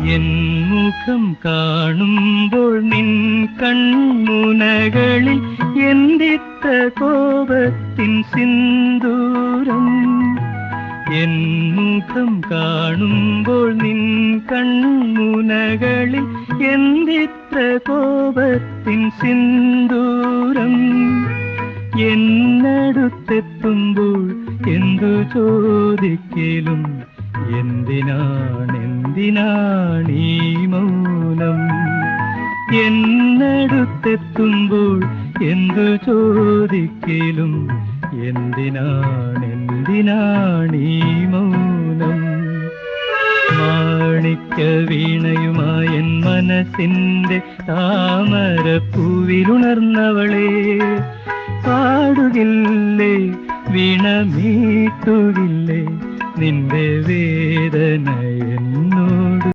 N മുഖം കാണുമ്പോൾ നിൻ കൺമുനകളിൽ എന്തിത്ര കോപത്തിൻ സിന്ദൂരം. എൻ മുഖം കാണുമ്പോൾ നിൻ കൺമുനകളിൽ എന്തിത്ര കോപത്തിൻ സിന്ദൂരം. എന്നടുത്തെത്തുമ്പോൾ എന്തു ചോദിക്കലും എന്തിനാണീ മൗനം. എന്നടുത്തെത്തുമ്പോൾ എന്തു ചോദിക്കലും എന്തിനാണീ മൗനം. മാണിക്യ വീണയുമായ എൻ മനസ്സിന്റെ താമരപ്പൂവിലുണർന്നവളെ, പാടുകില്ലേ വീണ മീട്ടുകില്ലേ നിന്റെ വേദന എന്നോ